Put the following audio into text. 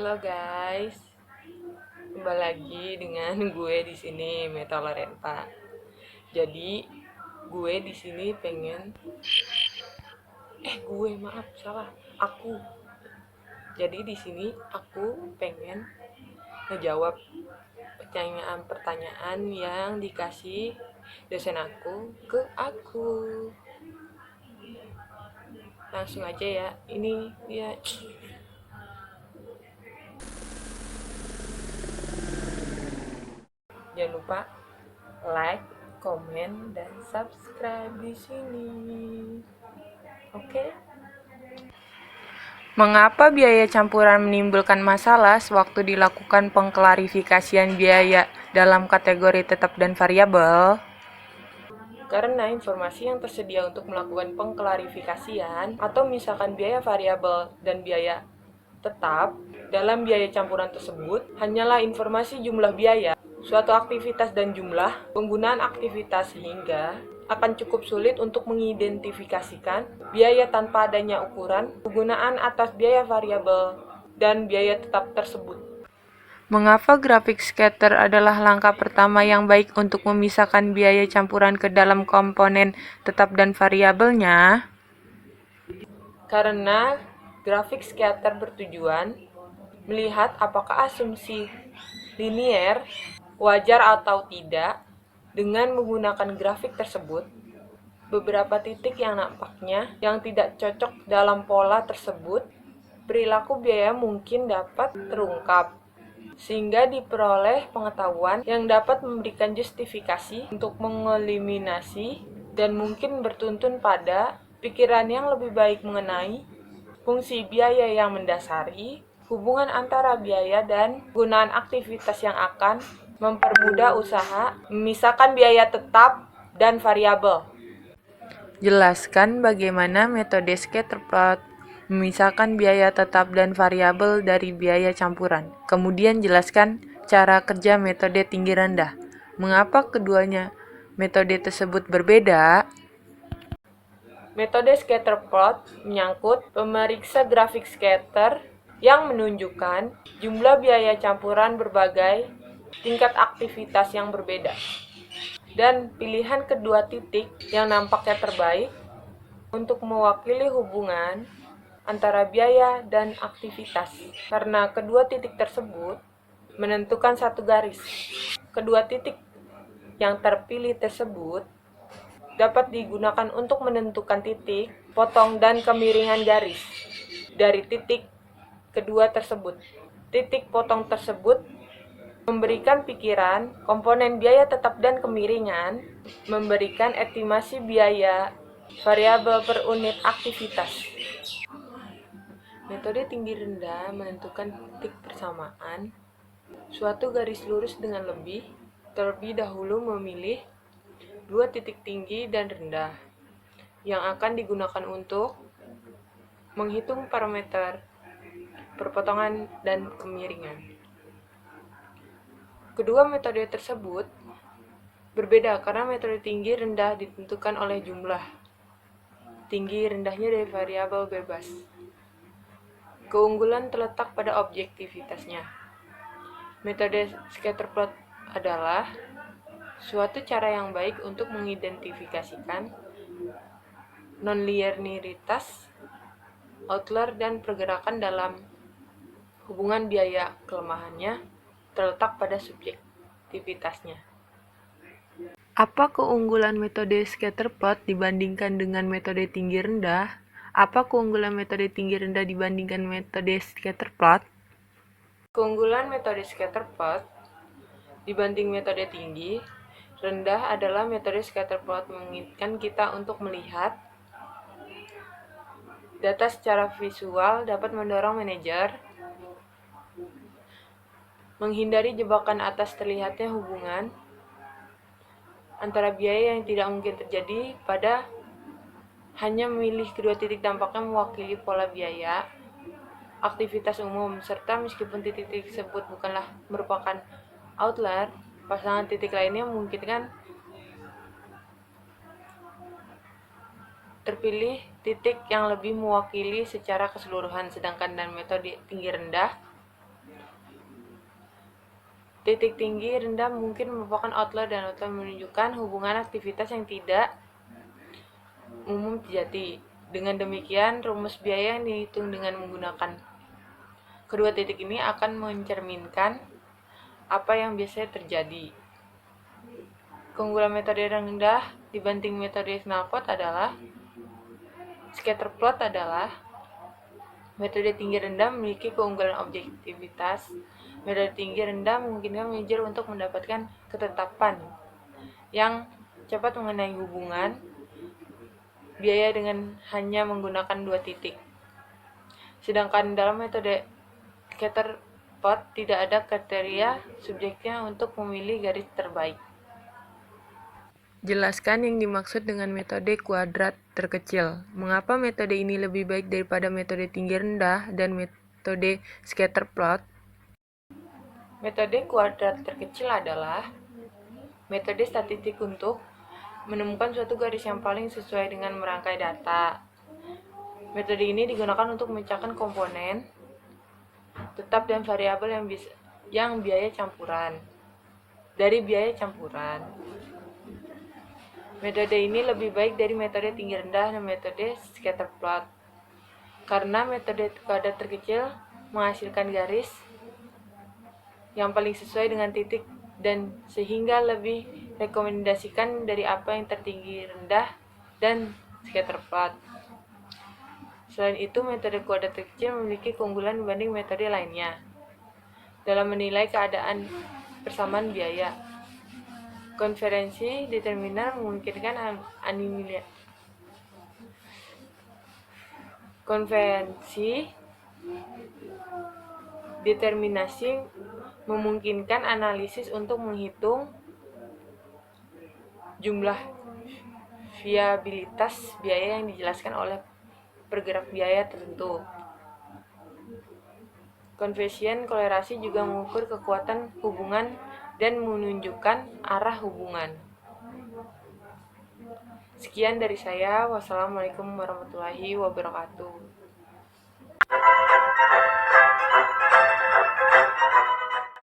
Halo guys, kembali lagi dengan gue di sini Meta Lorenta. Jadi gue di sini pengen aku. Jadi di sini aku pengen ngejawab pertanyaan-pertanyaan yang dikasih dosen aku ke aku. Langsung aja ya. Ini dia. Jangan lupa like, komen, dan subscribe di sini. Oke? Mengapa biaya campuran menimbulkan masalah sewaktu dilakukan pengklarifikasian biaya dalam kategori tetap dan variabel? Karena informasi yang tersedia untuk melakukan pengklarifikasian atau misalkan biaya variabel dan biaya tetap dalam biaya campuran tersebut hanyalah informasi jumlah biaya, suatu aktivitas dan jumlah penggunaan aktivitas, sehingga akan cukup sulit untuk mengidentifikasikan biaya tanpa adanya ukuran penggunaan atas biaya variabel dan biaya tetap tersebut. Mengapa grafik scatter adalah langkah pertama yang baik untuk memisahkan biaya campuran ke dalam komponen tetap dan variabelnya? Karena grafik scatter bertujuan melihat apakah asumsi linier wajar atau tidak. Dengan menggunakan grafik tersebut, beberapa titik yang nampaknya yang tidak cocok dalam pola tersebut, perilaku biaya mungkin dapat terungkap, sehingga diperoleh pengetahuan yang dapat memberikan justifikasi untuk mengeliminasi dan mungkin bertuntun pada pikiran yang lebih baik mengenai fungsi biaya yang mendasari hubungan antara biaya dan penggunaan aktivitas yang akan mempermudah usaha memisahkan biaya tetap dan variabel. Jelaskan bagaimana metode scatterplot memisahkan biaya tetap dan variabel dari biaya campuran. Kemudian jelaskan cara kerja metode tinggi rendah. Mengapa keduanya metode tersebut berbeda? Metode scatterplot menyangkut pemeriksa grafik scatter yang menunjukkan jumlah biaya campuran berbagai tingkat aktivitas yang berbeda, dan pilihan kedua titik yang nampaknya terbaik untuk mewakili hubungan antara biaya dan aktivitas. Karena kedua titik tersebut menentukan satu garis. Kedua titik yang terpilih tersebut dapat digunakan untuk menentukan titik, potong, dan kemiringan garis dari titik kedua tersebut. Titik potong tersebut memberikan pikiran komponen biaya tetap dan kemiringan, memberikan estimasi biaya variabel per unit aktivitas. Metode tinggi rendah menentukan titik persamaan suatu garis lurus dengan terlebih dahulu memilih dua titik tinggi dan rendah yang akan digunakan untuk menghitung parameter perpotongan dan kemiringan. Kedua metode tersebut berbeda karena metode tinggi rendah ditentukan oleh jumlah tinggi rendahnya dari variabel bebas. Keunggulan terletak pada objektivitasnya. Metode scatterplot adalah suatu cara yang baik untuk mengidentifikasikan nonlinearitas, outlier, dan pergerakan dalam hubungan biaya. Kelemahannya terletak pada subjektivitasnya. Apa keunggulan metode scatterplot dibandingkan dengan metode tinggi rendah? Apa keunggulan metode tinggi rendah dibandingkan metode scatterplot? Keunggulan metode scatterplot dibanding metode tinggi rendah adalah metode scatterplot menginginkan kita untuk melihat data secara visual, dapat mendorong manajer menghindari jebakan atas terlihatnya hubungan antara biaya yang tidak mungkin terjadi pada hanya memilih kedua titik dampaknya mewakili pola biaya aktivitas umum, serta meskipun titik-titik tersebut bukanlah merupakan outlier, pasangan titik lainnya memungkinkan terpilih titik yang lebih mewakili secara keseluruhan. Sedangkan dalam metode tinggi rendah, Titik tinggi rendah mungkin merupakan outlier dan outlier menunjukkan hubungan aktivitas yang tidak umum terjadi. Dengan demikian, rumus biaya yang dihitung dengan menggunakan kedua titik ini akan mencerminkan apa yang biasanya terjadi. Keunggulan metode rendah dibanding metode snapshot adalah scatterplot adalah metode tinggi rendah memiliki keunggulan objektivitas. Metode tinggi rendah memungkinkan manajer untuk mendapatkan ketetapan yang cepat mengenai hubungan biaya dengan hanya menggunakan dua titik. Sedangkan dalam metode scatterplot tidak ada kriteria subjeknya untuk memilih garis terbaik. Jelaskan yang dimaksud dengan metode kuadrat terkecil. Mengapa metode ini lebih baik daripada metode tinggi rendah dan metode scatterplot? Metode kuadrat terkecil adalah metode statistik untuk menemukan suatu garis yang paling sesuai dengan merangkai data. Metode ini digunakan untuk memecahkan komponen tetap dan variabel yang biaya campuran. Dari biaya campuran. Metode ini lebih baik dari metode tinggi rendah dan metode scatterplot. Karena metode kuadrat terkecil menghasilkan garis yang paling sesuai dengan titik dan sehingga lebih rekomendasikan dari apa yang tertinggi rendah dan scatterplot. Selain itu, metode kuadrat terkecil memiliki keunggulan dibanding metode lainnya dalam menilai keadaan persamaan biaya. Konferensi determinan memungkinkan konvensi determinasi memungkinkan analisis untuk menghitung jumlah viabilitas biaya yang dijelaskan oleh pergerak biaya tertentu. Konvensi kolerasi juga mengukur kekuatan hubungan dan menunjukkan arah hubungan. Sekian dari saya. Wassalamualaikum warahmatullahi wabarakatuh.